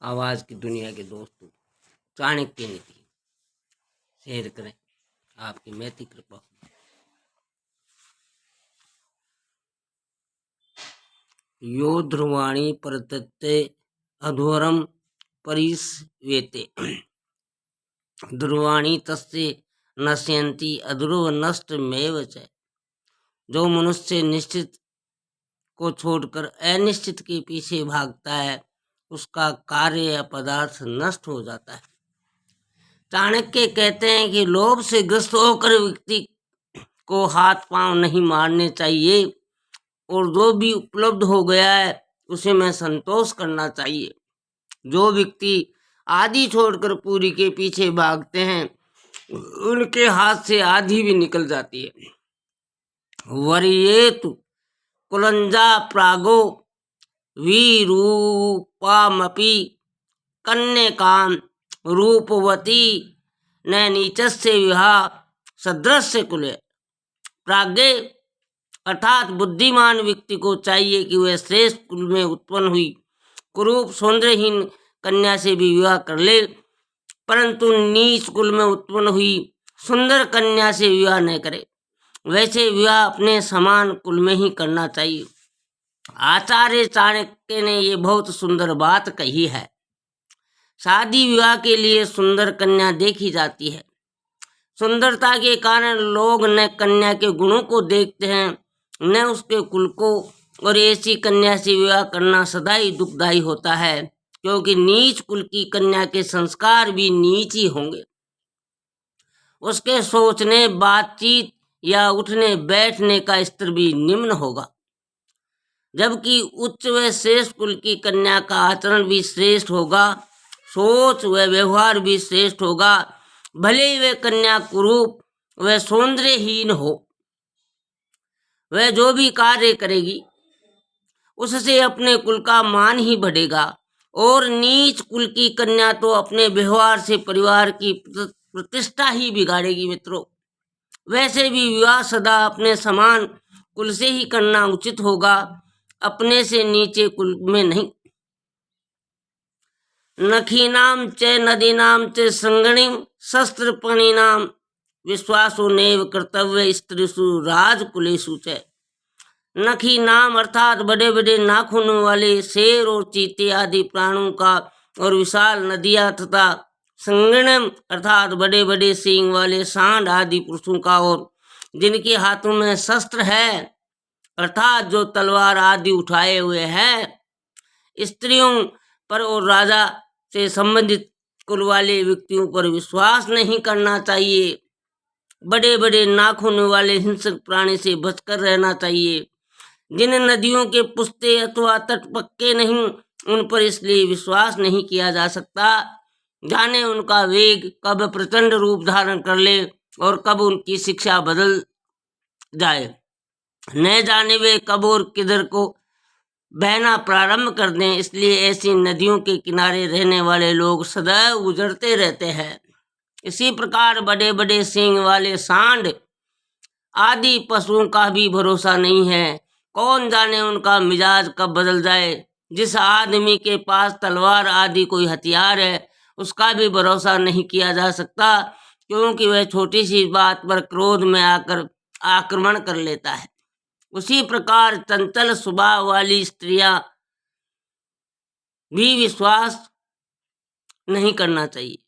आवाज की दुनिया के दोस्तों, चाणक्य नीति शेयर करें, आपकी मैत्री कृपा। यो ध्रुवाणी प्रत्यते अध्वरम परिस्वेते ध्रुवाणी तस्य नश्यन्ति अध्रुव नष्टमेव च। जो मनुष्य निश्चित को छोड़कर अनिश्चित के पीछे भागता है, उसका कार्य या पदार्थ नष्ट हो जाता है। चाणक्य कहते हैं कि लोभ से ग्रस्त होकर व्यक्ति को हाथ पांव नहीं मारने चाहिए और जो भी उपलब्ध हो गया है उसे में संतोष करना चाहिए। जो व्यक्ति आधी छोड़कर पूरी के पीछे भागते हैं, उनके हाथ से आधी भी निकल जाती है। वरीयेतु कुलंजा प्रागो विरूपामपि कन्यकाम रूपवती न नीचस्य विवाह सदृश्य कुले। प्राज्ञ अर्थात बुद्धिमान व्यक्ति को चाहिए कि वह श्रेष्ठ कुल में उत्पन्न हुई कुरूप सौंदर्यहीन कन्या से भी विवाह कर ले, परंतु नीच कुल में उत्पन्न हुई सुंदर कन्या से विवाह न करे। वैसे विवाह अपने समान कुल में ही करना चाहिए। आचार्य चाणक्य ने ये बहुत सुंदर बात कही है। शादी विवाह के लिए सुंदर कन्या देखी जाती है। सुंदरता के कारण लोग न कन्या के गुणों को देखते हैं न उसके कुल को, और ऐसी कन्या से विवाह करना सदा ही दुखदायी होता है, क्योंकि नीच कुल की कन्या के संस्कार भी नीच ही होंगे। उसके सोचने, बातचीत या उठने बैठने का स्तर भी निम्न होगा, जबकि उच्च व श्रेष्ठ कुल की कन्या का आचरण भी श्रेष्ठ होगा, सोच व व्यवहार भी श्रेष्ठ होगा। भले ही वह कन्या कुरूप व सौंदर्यहीन हो, वह जो भी कार्य करेगी उससे अपने कुल का मान ही बढ़ेगा। और नीच कुल की कन्या तो अपने व्यवहार से परिवार की प्रतिष्ठा ही बिगाड़ेगी। मित्रों, वैसे भी विवाह सदा अपने समान कुल से ही करना उचित होगा, अपने से नीचे कुल में नहीं। नखीनाम च नदीनाम च संगणिम शस्त्रपणिनाम विश्वासो नैव कर्तव्य स्त्रीषु राजकुलेषु च। नखी नाम अर्थात बड़े बड़े नाखूनों वाले शेर और चीते आदि प्राणों का, और विशाल नदियां तथा संगणम अर्थात बड़े बड़े सींग वाले सांड आदि पुरुषों का, और जिनके हाथों में शस्त्र है अर्थात जो तलवार आदि उठाए हुए हैं, स्त्रियों पर और राजा से संबंधित कुल वाले व्यक्तियों पर विश्वास नहीं करना चाहिए। बड़े बड़े नाखून वाले हिंसक प्राणी से बचकर रहना चाहिए। जिन नदियों के पुस्ते अथवा तट पक्के नहीं, उन पर इसलिए विश्वास नहीं किया जा सकता। जाने उनका वेग कब प्रचंड रूप धारण कर ले और कब उनकी शिक्षा बदल जाए, न जाने वे कब और किधर को बहना प्रारंभ कर दें। इसलिए ऐसी नदियों के किनारे रहने वाले लोग सदैव गुजरते रहते हैं। इसी प्रकार बड़े बड़े सींग वाले सांड आदि पशुओं का भी भरोसा नहीं है। कौन जाने उनका मिजाज कब बदल जाए। जिस आदमी के पास तलवार आदि कोई हथियार है, उसका भी भरोसा नहीं किया जा सकता, क्योंकि वह छोटी सी बात पर क्रोध में आकर आक्रमण कर लेता है। उसी प्रकार चंचल स्वभाव वाली स्त्रियां भी विश्वास नहीं करना चाहिए।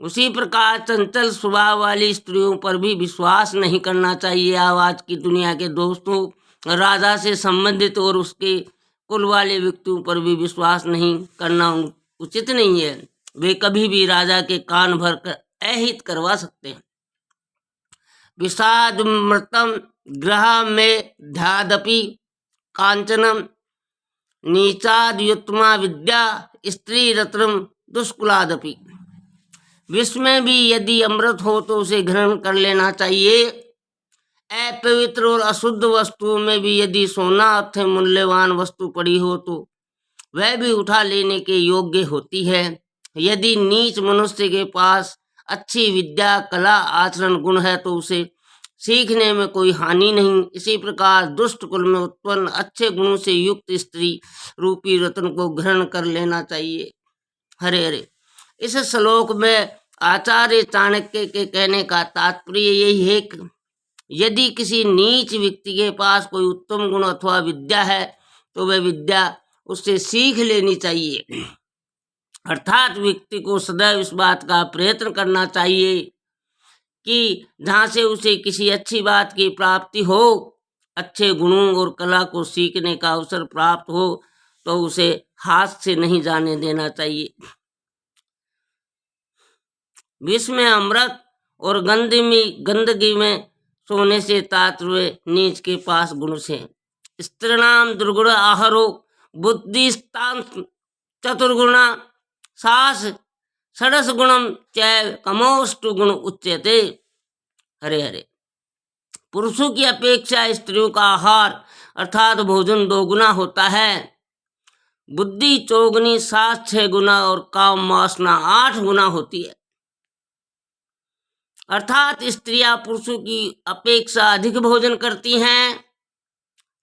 उसी प्रकार चंचल स्वभाव वाली स्त्रियों पर भी विश्वास नहीं करना चाहिए। आज की दुनिया के दोस्तों, राजा से संबंधित और उसके कुल वाले व्यक्तियों पर भी विश्वास नहीं करना उचित नहीं है। वे कभी भी राजा के कान भर कर अहित करवा सकते हैं। विषाद मृतम ग्रह में ध्यादपि कांचनम नीचाद्युत्मा विद्या स्त्री रत्नम दुष्कुलादपि। विष में भी यदि अमृत हो तो उसे ग्रहण कर लेना चाहिए। अपवित्र और अशुद्ध वस्तुओं में भी यदि सोना अथवा मूल्यवान वस्तु पड़ी हो तो वह भी उठा लेने के योग्य होती है। यदि नीच मनुष्य के पास अच्छी विद्या, कला, आचरण, गुण है तो उसे सीखने में कोई हानि नहीं। इसी प्रकार दुष्ट कुल में उत्पन्न अच्छे गुणों से युक्त स्त्री रूपी रत्न को ग्रहण कर लेना चाहिए। हरे हरे। इस श्लोक में आचार्य चाणक्य के कहने का तात्पर्य यही है कि यदि किसी नीच व्यक्ति के पास कोई उत्तम गुण अथवा विद्या है तो वह विद्या उससे सीख लेनी चाहिए। अर्थात व्यक्ति को सदैव इस बात का प्रयत्न करना चाहिए कि जहाँ से उसे किसी अच्छी बात की प्राप्ति हो, अच्छे गुणों और कला को सीखने का अवसर प्राप्त हो, तो उसे हाथ से नहीं जाने देना चाहिए। विष में अमृत और गंदगी में सोने से तात्पर्य नीच के पास गुण से। स्त्रीणाम दुर्गुण आहारो बुद्धिस्तान चतुर्गुणा सास षडस गुणम चैव कमोष्टु गुण उच्यते। हरे हरे। पुरुषों की अपेक्षा स्त्रियों का आहार अर्थात भोजन 2 गुना होता है। बुद्धि 4 सास 6 गुना और काम वासना 8 गुना होती है। अर्थात स्त्रियां पुरुषों की अपेक्षा अधिक भोजन करती हैं।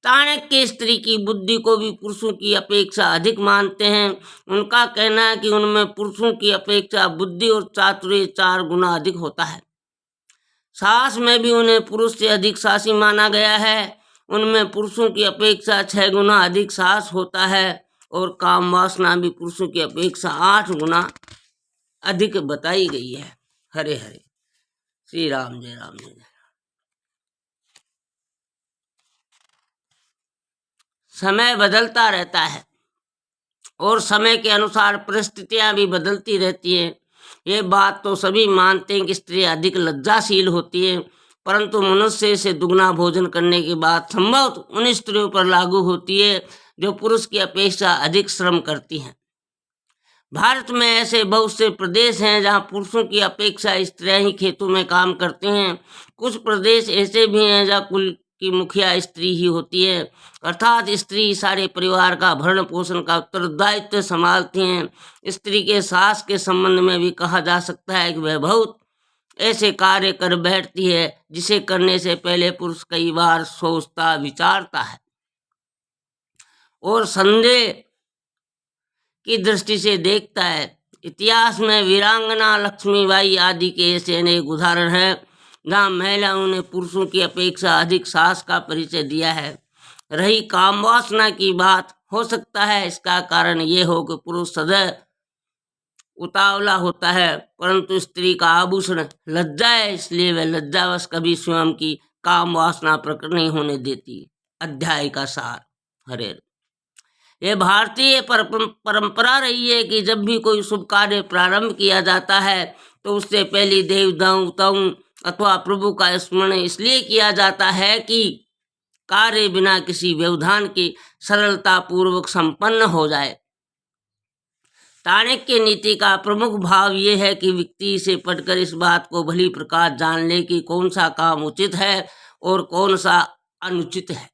चाणक्य स्त्री की बुद्धि को भी पुरुषों की अपेक्षा अधिक मानते हैं। उनका कहना है कि उनमें पुरुषों की अपेक्षा बुद्धि और चातुर्य 4 गुना अधिक होता है। सास में भी उन्हें पुरुष से अधिक सासी माना गया है। उनमें पुरुषों की अपेक्षा 6 गुना अधिक सास होता है और काम वासना भी पुरुषों की अपेक्षा 8 गुना अधिक बताई गई है। हरे हरे। श्री राम जय राम जय। समय बदलता रहता है और समय के अनुसार परिस्थितियां भी बदलती रहती हैं। ये बात तो सभी मानते हैं कि स्त्री अधिक लज्जाशील होती है, परंतु मनुष्य से दुगना भोजन करने की बात संभवतः उन स्त्रियों पर लागू होती है जो पुरुष की अपेक्षा अधिक श्रम करती हैं। भारत में ऐसे बहुत से प्रदेश हैं जहां पुरुषों की अपेक्षा स्त्रियां ही खेतों में काम करती हैं। कुछ प्रदेश ऐसे भी हैं जहां कुल की मुखिया स्त्री ही होती है, अर्थात स्त्री सारे परिवार का भरण पोषण का उत्तरदायित्व संभालती हैं। स्त्री के सास के संबंध में भी कहा जा सकता है कि वह बहुत ऐसे कार्य कर बैठती है जिसे करने से पहले पुरुष कई बार सोचता विचारता है और संदेह की दृष्टि से देखता है। इतिहास में वीरांगना लक्ष्मीबाई आदि के ऐसे अनेक उदाहरण हैं जहाँ महिलाओं ने पुरुषों की अपेक्षा अधिक साहस का परिचय दिया है। रही काम वासना की बात, हो सकता है इसका कारण ये हो कि पुरुष सदैव उतावला होता है, परंतु स्त्री का आभूषण लज्जा है, इसलिए वह लज्जावश कभी स्वयं की काम वासना प्रकट नहीं होने देती। अध्याय का सार। हरे। यह भारतीय परंपरा रही है कि जब भी कोई शुभ कार्य प्रारंभ किया जाता है तो उससे पहले देवताओं अथवा प्रभु का स्मरण इसलिए किया जाता है कि कार्य बिना किसी व्यवधान के सरलता पूर्वक संपन्न हो जाए। चाणक्य नीति का प्रमुख भाव यह है कि व्यक्ति से पढ़कर इस बात को भली प्रकार जान ले कि कौन सा काम उचित है और कौन सा अनुचित है।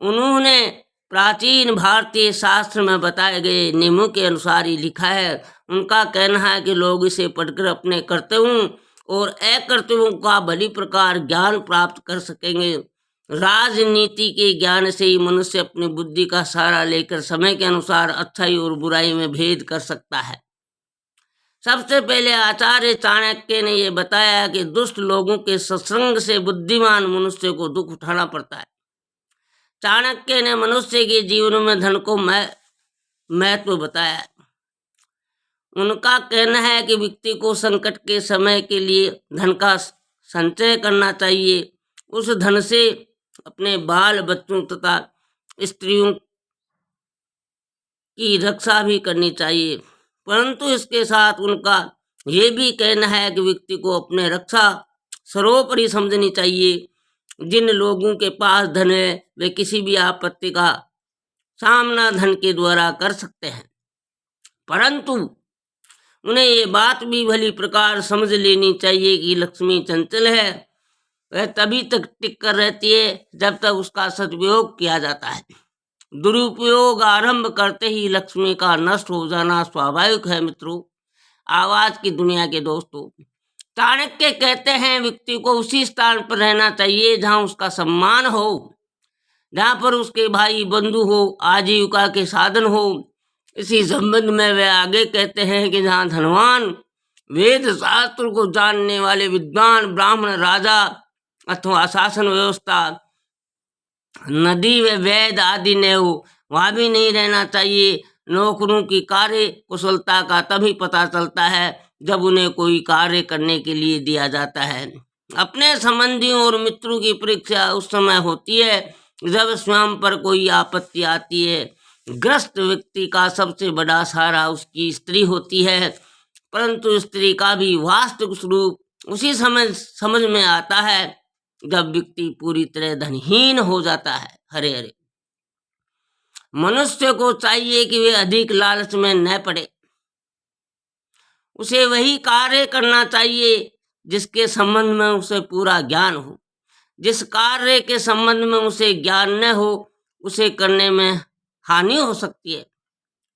उन्होंने प्राचीन भारतीय शास्त्र में बताए गए नियमों के अनुसार ही लिखा है। उनका कहना है कि लोग इसे पढ़कर अपने कर्तव्यों और अकर्तव्यों का भली प्रकार ज्ञान प्राप्त कर सकेंगे। राजनीति के ज्ञान से ही मनुष्य अपनी बुद्धि का सहारा लेकर समय के अनुसार अच्छाई और बुराई में भेद कर सकता है। सबसे पहले आचार्य चाणक्य ने यह बताया कि दुष्ट लोगों के सत्संग से बुद्धिमान मनुष्य को दुख उठाना पड़ता है। चाणक्य ने मनुष्य के जीवन में धन को महत्व बताया। उनका कहना है कि व्यक्ति को संकट के समय के लिए धन का संचय करना चाहिए। उस धन से अपने बाल बच्चों तथा स्त्रियों की रक्षा भी करनी चाहिए, परंतु इसके साथ उनका ये भी कहना है कि व्यक्ति को अपने रक्षा सर्वोपरि समझनी चाहिए। जिन लोगों के पास धन है वे किसी भी आपत्ति का सामना धन के द्वारा कर सकते हैं, परंतु उन्हें ये बात भी भली प्रकार समझ लेनी चाहिए कि लक्ष्मी चंचल है। वह तभी तक टिक कर रहती है जब तक उसका सदुपयोग किया जाता है। दुरुपयोग आरंभ करते ही लक्ष्मी का नष्ट हो जाना स्वाभाविक है। मित्रों, आवाज की दुनिया के दोस्तों, चाणक्य कहते हैं व्यक्ति को उसी स्थान पर रहना चाहिए जहाँ उसका सम्मान हो, जहाँ पर उसके भाई बंधु हो, आजीविका के साधन हो। इसी संबंध में वे आगे कहते हैं कि जहाँ धनवान, वेद शास्त्र को जानने वाले विद्वान, ब्राह्मण, राजा अथवा शासन व्यवस्था, नदी व वैद आदि ने हो, वहाँ भी नहीं रहना चाहिए। नौकरों की कार्य कुशलता का तभी पता चलता है जब उन्हें कोई कार्य करने के लिए दिया जाता है। अपने संबंधियों और मित्रों की परीक्षा उस समय होती है जब स्वयं पर कोई आपत्ति आती है। ग्रस्त व्यक्ति का सबसे बड़ा सहारा उसकी स्त्री होती है, परंतु स्त्री का भी वास्तविक स्वरूप उसी समझ में आता है जब व्यक्ति पूरी तरह धनहीन हो जाता है। हरे हरे। मनुष्य को चाहिए कि वे अधिक लालच में न पड़े। उसे वही कार्य करना चाहिए जिसके संबंध में उसे पूरा ज्ञान हो। जिस कार्य के संबंध में उसे ज्ञान न हो, उसे करने में हानि हो सकती है।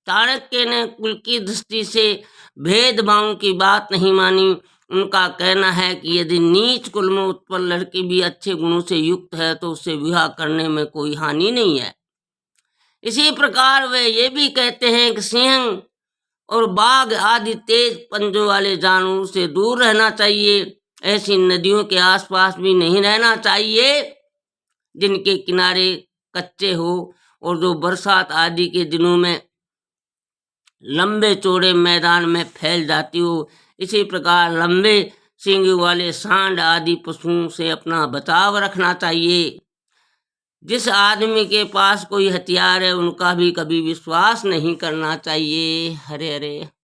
चाणक्य ने कुल की दृष्टि से भेदभाव की बात नहीं मानी। उनका कहना है कि यदि नीच कुल में उत्पन्न लड़की भी अच्छे गुणों से युक्त है तो उससे विवाह करने में कोई हानि नहीं है। इसी प्रकार वे ये भी कहते हैं कि सिंह और बाघ आदि तेज पंजों वाले जानवरों से दूर रहना चाहिए। ऐसी नदियों के आसपास भी नहीं रहना चाहिए जिनके किनारे कच्चे हो और जो बरसात आदि के दिनों में लंबे चौड़े मैदान में फैल जाती हो। इसी प्रकार लंबे सींग वाले सांड आदि पशुओं से अपना बचाव रखना चाहिए। जिस आदमी के पास कोई हथियार है उनका भी कभी विश्वास नहीं करना चाहिए। हरे हरे।